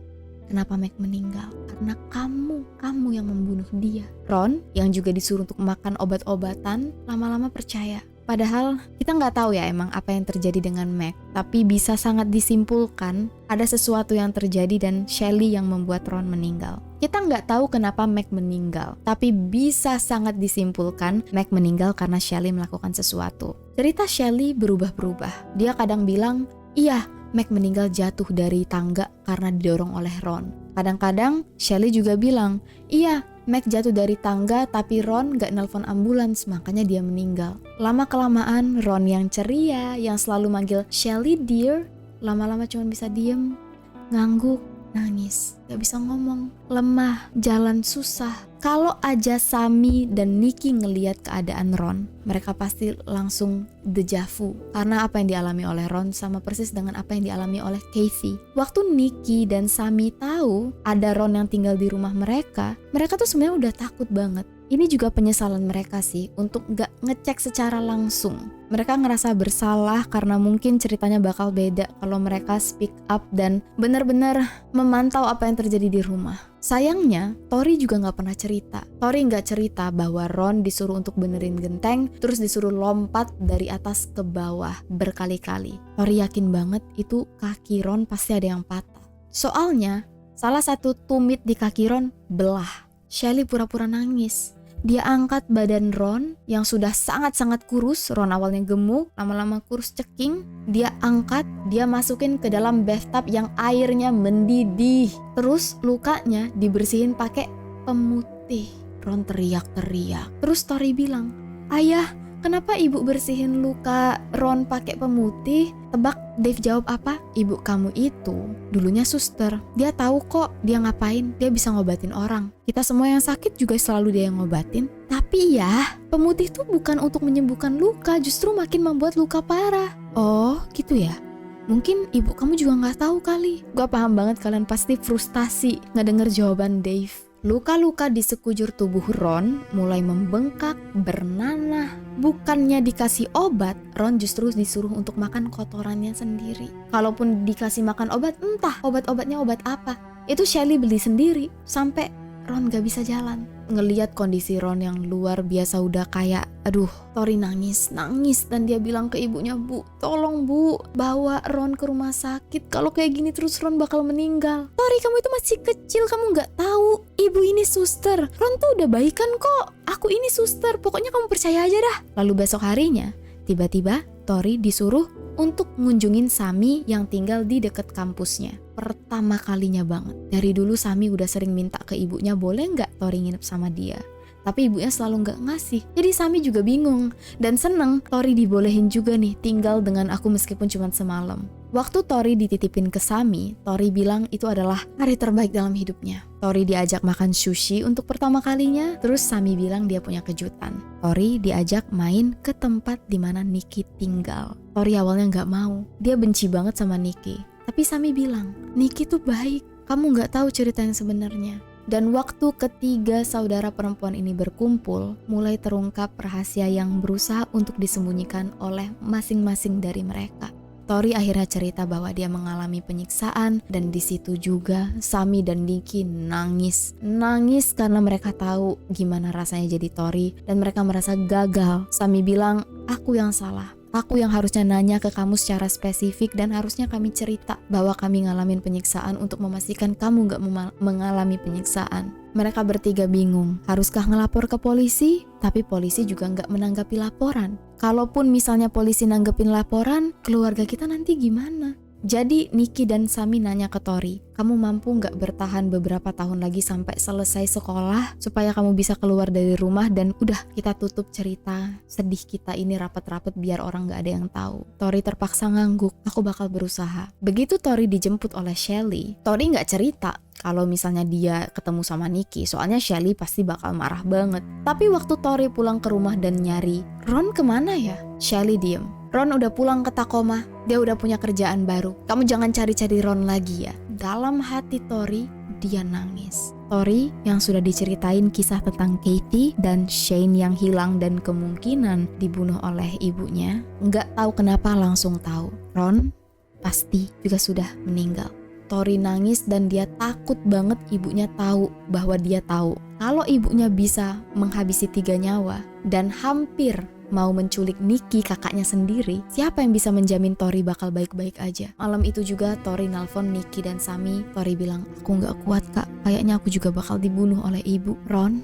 kenapa Mac meninggal? Karena kamu yang membunuh dia. Ron, yang juga disuruh untuk makan obat-obatan, lama-lama percaya. Padahal kita nggak tahu ya emang apa yang terjadi dengan Mac. Tapi bisa sangat disimpulkan ada sesuatu yang terjadi dan Shelley yang membuat Ron meninggal. Kita nggak tahu kenapa Mac meninggal, tapi bisa sangat disimpulkan Mac meninggal karena Shelley melakukan sesuatu. Cerita Shelley berubah-berubah. Dia kadang bilang, iya, Mac meninggal jatuh dari tangga karena didorong oleh Ron. Kadang-kadang Shelley juga bilang, iya, Mac jatuh dari tangga tapi Ron gak nelpon ambulans makanya dia meninggal. Lama-kelamaan Ron yang ceria, yang selalu manggil Shelley dear, lama-lama cuma bisa diem, ngangguk, nangis, gak bisa ngomong, lemah, jalan susah. Kalau aja Sammy dan Nikki ngelihat keadaan Ron, mereka pasti langsung deja vu. Karena apa yang dialami oleh Ron sama persis dengan apa yang dialami oleh Kathy. Waktu Nikki dan Sammy tahu ada Ron yang tinggal di rumah mereka tuh sebenarnya udah takut banget. Ini juga penyesalan mereka sih untuk gak ngecek secara langsung. Mereka ngerasa bersalah karena mungkin ceritanya bakal beda kalau mereka speak up dan benar-benar memantau apa yang terjadi di rumah. Sayangnya, Tori juga gak pernah cerita. Tori gak cerita bahwa Ron disuruh untuk benerin genteng, terus disuruh lompat dari atas ke bawah berkali-kali. Tori yakin banget itu kaki Ron pasti ada yang patah. Soalnya, salah satu tumit di kaki Ron belah. Shelley pura-pura nangis. Dia angkat badan Ron yang sudah sangat-sangat kurus. Ron awalnya gemuk, lama-lama kurus ceking. Dia angkat, dia masukin ke dalam bathtub yang airnya mendidih. Terus lukanya dibersihin pakai pemutih. Ron teriak-teriak. Terus Tori bilang, "Ayah, kenapa ibu bersihin luka Ron pakai pemutih?" Tebak Dave jawab apa? Ibu kamu itu dulunya suster. Dia tahu kok dia ngapain. Dia bisa ngobatin orang. Kita semua yang sakit juga selalu dia yang ngobatin. Tapi ya, pemutih tuh bukan untuk menyembuhkan luka, justru makin membuat luka parah. Oh, gitu ya? Mungkin ibu kamu juga gak tahu kali. Gue paham banget kalian pasti frustasi ngedenger jawaban Dave. Luka-luka di sekujur tubuh Ron mulai membengkak, bernanah. Bukannya dikasih obat, Ron justru disuruh untuk makan kotorannya sendiri. Kalaupun dikasih makan obat, entah obat-obatnya obat apa. Itu Shelley beli sendiri, sampai Ron gak bisa jalan. Ngeliat kondisi Ron yang luar biasa udah kayak, aduh, Tori nangis dan dia bilang ke ibunya, "Bu, tolong Bu, bawa Ron ke rumah sakit. Kalau kayak gini terus Ron bakal meninggal." "Tori, kamu itu masih kecil, kamu gak tahu. Ibu ini suster. Ron tuh udah baikan kok. Aku ini suster, pokoknya kamu percaya aja dah." Lalu besok harinya, tiba-tiba Tori disuruh untuk ngunjungin Sammy yang tinggal di dekat kampusnya. Pertama kalinya banget. Dari dulu Sammy udah sering minta ke ibunya boleh nggak Tori nginep sama dia. Tapi ibunya selalu nggak ngasih. Jadi Sammy juga bingung dan seneng Tori dibolehin juga nih tinggal dengan aku meskipun cuma semalam. Waktu Tori dititipin ke Sammy, Tori bilang itu adalah hari terbaik dalam hidupnya. Tori diajak makan sushi untuk pertama kalinya, terus Sammy bilang dia punya kejutan. Tori diajak main ke tempat di mana Nikki tinggal. Tori awalnya nggak mau, dia benci banget sama Nikki. Tapi Sammy bilang, "Nikki tuh baik, kamu nggak tahu cerita yang sebenarnya." Dan waktu ketiga saudara perempuan ini berkumpul, mulai terungkap rahasia yang berusaha untuk disembunyikan oleh masing-masing dari mereka. Tori akhirnya cerita bahwa dia mengalami penyiksaan, dan di situ juga Sami dan Nikki nangis karena mereka tahu gimana rasanya jadi Tori dan mereka merasa gagal. Sami bilang, "Aku yang salah. Aku yang harusnya nanya ke kamu secara spesifik dan harusnya kami cerita bahwa kami ngalamin penyiksaan untuk memastikan kamu gak mengalami penyiksaan." Mereka bertiga bingung, haruskah ngelapor ke polisi? Tapi polisi juga gak menanggapi laporan. Kalaupun misalnya polisi nanggepin laporan, keluarga kita nanti gimana? Jadi Nikki dan Sami nanya ke Tori, "Kamu mampu gak bertahan beberapa tahun lagi sampai selesai sekolah supaya kamu bisa keluar dari rumah dan udah kita tutup cerita sedih kita ini rapat-rapat biar orang gak ada yang tahu?" Tori terpaksa ngangguk, "Aku bakal berusaha." Begitu Tori dijemput oleh Shelly, Tori gak cerita kalau misalnya dia ketemu sama Nikki, soalnya Shelly pasti bakal marah banget. Tapi waktu Tori pulang ke rumah dan nyari, "Ron kemana ya?" Shelly diem. "Ron udah pulang ke Tacoma, dia udah punya kerjaan baru. Kamu jangan cari-cari Ron lagi ya." Dalam hati Tori, dia nangis. Tori yang sudah diceritain kisah tentang Katie dan Shane yang hilang dan kemungkinan dibunuh oleh ibunya, nggak tahu kenapa langsung tahu Ron pasti juga sudah meninggal. Tori nangis dan dia takut banget ibunya tahu bahwa dia tahu kalau ibunya bisa menghabisi 3 nyawa dan hampir mau menculik Nikki, kakaknya sendiri. Siapa yang bisa menjamin Tori bakal baik-baik aja? Malam itu juga Tori nelpon Nikki dan Sami. Tori bilang, "Aku gak kuat kak, kayaknya aku juga bakal dibunuh oleh ibu. Ron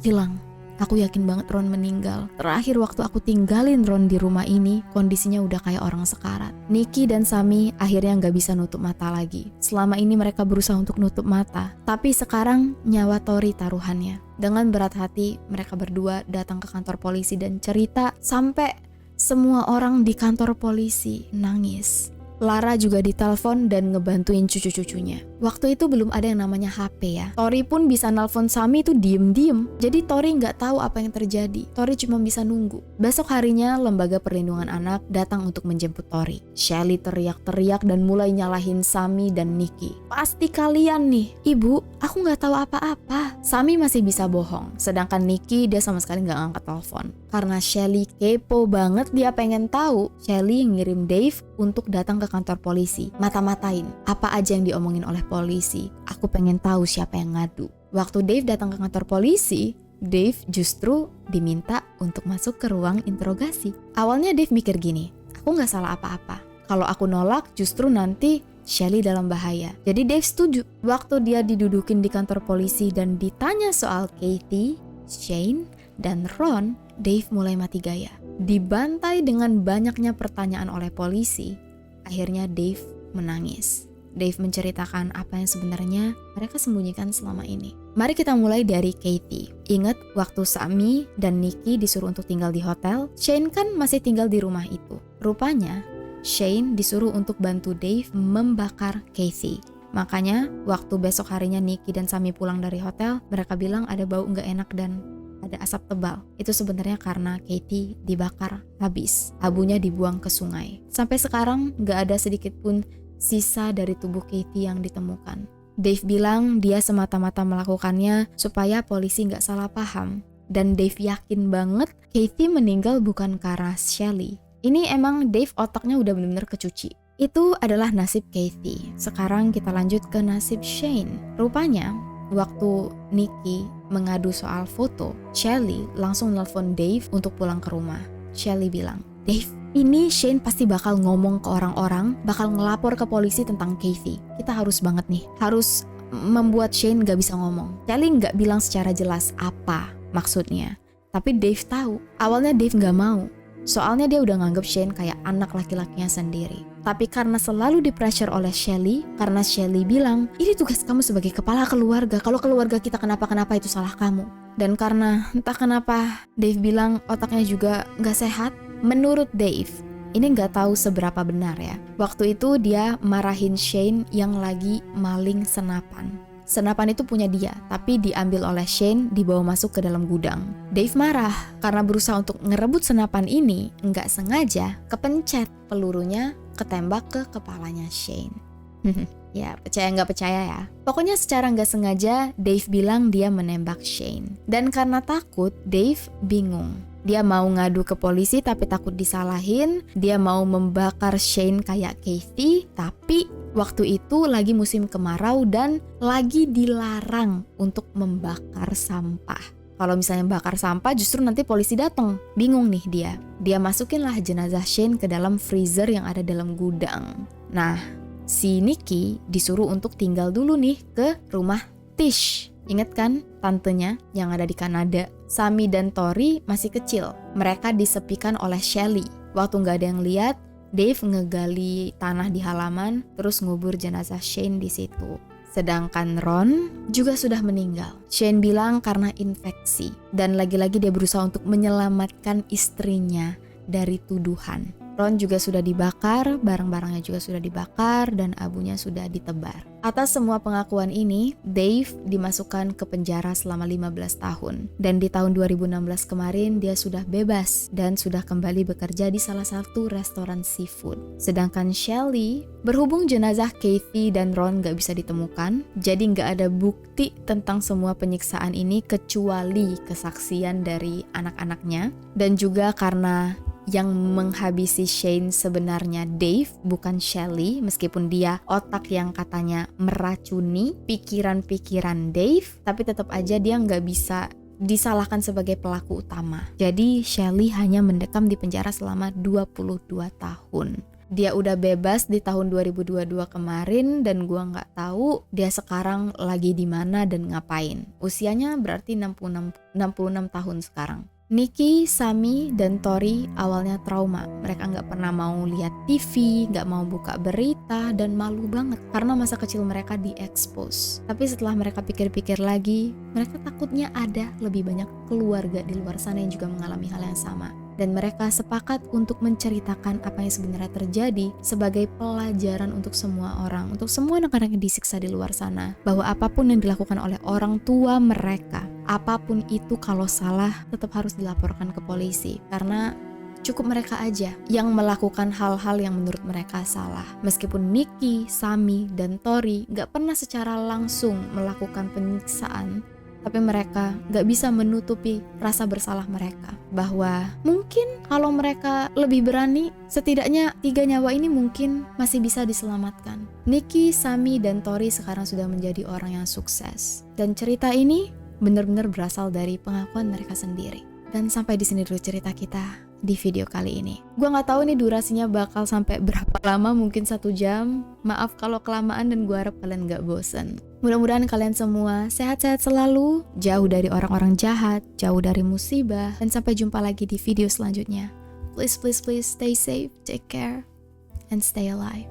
hilang. Aku yakin banget Ron meninggal. Terakhir waktu aku tinggalin Ron di rumah ini, kondisinya udah kayak orang sekarat." Nikki dan Sami akhirnya gak bisa nutup mata lagi. Selama ini mereka berusaha untuk nutup mata, tapi sekarang nyawa Tori taruhannya. Dengan berat hati, mereka berdua datang ke kantor polisi dan cerita sampai semua orang di kantor polisi nangis. Lara juga ditelepon dan ngebantuin cucu-cucunya. Waktu itu belum ada yang namanya HP ya. Tori pun bisa nelpon Sami itu diem-diem. Jadi Tori nggak tahu apa yang terjadi. Tori cuma bisa nunggu. Besok harinya Lembaga Perlindungan Anak datang untuk menjemput Tori. Shelly teriak-teriak dan mulai nyalahin Sami dan Nikki. "Pasti kalian nih." "Ibu, aku nggak tahu apa-apa." Sami masih bisa bohong. Sedangkan Nikki dia sama sekali nggak ngangkat telepon. Karena Shelly kepo banget, dia pengen tahu. Shelly ngirim Dave untuk datang ke kantor polisi, mata-matain apa aja yang diomongin oleh polisi. "Aku pengen tahu siapa yang ngadu." Waktu Dave datang ke kantor polisi, Dave justru diminta untuk masuk ke ruang interogasi. Awalnya Dave mikir gini, "Aku gak salah apa-apa. Kalau aku nolak justru nanti Shelly dalam bahaya." Jadi Dave setuju. Waktu dia didudukin di kantor polisi dan ditanya soal Katie, Shane, dan Ron, Dave mulai mati gaya. Dibantai dengan banyaknya pertanyaan oleh polisi, akhirnya Dave menangis. Dave menceritakan apa yang sebenarnya mereka sembunyikan selama ini. Mari kita mulai dari Katie. Ingat waktu Sami dan Nikki disuruh untuk tinggal di hotel, Shane kan masih tinggal di rumah itu. Rupanya Shane disuruh untuk bantu Dave membakar Katie. Makanya waktu besok harinya Nikki dan Sami pulang dari hotel, mereka bilang ada bau gak enak dan ada asap tebal. Itu sebenarnya karena Katie dibakar habis. Abunya dibuang ke sungai. Sampai sekarang gak ada sedikit pun sisa dari tubuh Katie yang ditemukan. Dave bilang dia semata-mata melakukannya supaya polisi gak salah paham. Dan Dave yakin banget Katie meninggal bukan karena Shelly. Ini emang Dave otaknya udah benar-benar kecuci. Itu adalah nasib Katie. Sekarang kita lanjut ke nasib Shane. Rupanya waktu Nikki mengadu soal foto, Shelly langsung nelpon Dave untuk pulang ke rumah. Shelly bilang, "Dave, ini Shane pasti bakal ngomong ke orang-orang, bakal ngelapor ke polisi tentang Katie. Kita harus banget nih, harus membuat Shane gak bisa ngomong." Shelly gak bilang secara jelas apa maksudnya, tapi Dave tahu. Awalnya Dave gak mau, soalnya dia udah nganggep Shane kayak anak laki-lakinya sendiri. Tapi karena selalu di-pressure oleh Shelly, karena Shelly bilang, "Ini tugas kamu sebagai kepala keluarga, kalau keluarga kita kenapa-kenapa itu salah kamu." Dan karena entah kenapa Dave bilang otaknya juga gak sehat. Menurut Dave, ini gak tahu seberapa benar ya, waktu itu dia marahin Shane yang lagi maling senapan. Senapan itu punya dia, tapi diambil oleh Shane, dibawa masuk ke dalam gudang. Dave marah karena berusaha untuk ngerebut senapan ini, nggak sengaja kepencet pelurunya, ketembak ke kepalanya Shane. Ya, percaya nggak percaya ya. Pokoknya secara nggak sengaja, Dave bilang dia menembak Shane. Dan karena takut, Dave bingung. Dia mau ngadu ke polisi tapi takut disalahin. Dia mau membakar Shane kayak Kathy, tapi waktu itu lagi musim kemarau dan lagi dilarang untuk membakar sampah. Kalau misalnya bakar sampah justru nanti polisi datang. Bingung nih dia. Dia masukinlah jenazah Shane ke dalam freezer yang ada dalam gudang. Nah, si Nikki disuruh untuk tinggal dulu nih ke rumah Tish. Ingat kan tantenya yang ada di Kanada? Sammy dan Tori masih kecil. Mereka disepikan oleh Shelly. Waktu nggak ada yang lihat, Dave ngegali tanah di halaman terus ngubur jenazah Shane di situ. Sedangkan Ron juga sudah meninggal. Shane bilang karena infeksi. Dan lagi-lagi dia berusaha untuk menyelamatkan istrinya dari tuduhan. Ron juga sudah dibakar, barang-barangnya juga sudah dibakar, dan abunya sudah ditebar. Atas semua pengakuan ini, Dave dimasukkan ke penjara selama 15 tahun. Dan di tahun 2016 kemarin, dia sudah bebas dan sudah kembali bekerja di salah satu restoran seafood. Sedangkan Shelly, berhubung jenazah Kathy dan Ron gak bisa ditemukan, jadi gak ada bukti tentang semua penyiksaan ini kecuali kesaksian dari anak-anaknya. Dan juga karena yang menghabisi Shane sebenarnya Dave, bukan Shelly, meskipun dia otak yang katanya meracuni pikiran-pikiran Dave, tapi tetap aja dia nggak bisa disalahkan sebagai pelaku utama. Jadi Shelly hanya mendekam di penjara selama 22 tahun. Dia udah bebas di tahun 2022 kemarin dan gua nggak tahu dia sekarang lagi di mana dan ngapain. Usianya berarti 66 tahun sekarang. Nikki, Sammy, dan Tori awalnya trauma. Mereka nggak pernah mau lihat TV, nggak mau buka berita, dan malu banget karena masa kecil mereka diekspos. Tapi setelah mereka pikir-pikir lagi, mereka takutnya ada lebih banyak keluarga di luar sana yang juga mengalami hal yang sama. Dan mereka sepakat untuk menceritakan apa yang sebenarnya terjadi sebagai pelajaran untuk semua orang, untuk semua anak-anak yang disiksa di luar sana, bahwa apapun yang dilakukan oleh orang tua mereka, apapun itu kalau salah tetap harus dilaporkan ke polisi, karena cukup mereka aja yang melakukan hal-hal yang menurut mereka salah. Meskipun Nikki, Sammy, dan Tori gak pernah secara langsung melakukan penyiksaan, tapi mereka gak bisa menutupi rasa bersalah mereka. Bahwa mungkin kalau mereka lebih berani, setidaknya 3 nyawa ini mungkin masih bisa diselamatkan. Nikki, Sammy, dan Tori sekarang sudah menjadi orang yang sukses. Dan cerita ini benar-benar berasal dari pengakuan mereka sendiri. Dan sampai di sini dulu cerita kita di video kali ini. Gua nggak tahu nih durasinya bakal sampai berapa lama, mungkin 1 jam. Maaf kalau kelamaan dan gua harap kalian nggak bosen. Mudah-mudahan kalian semua sehat-sehat selalu, jauh dari orang-orang jahat, jauh dari musibah, dan sampai jumpa lagi di video selanjutnya. Please, please, please stay safe, take care, and stay alive.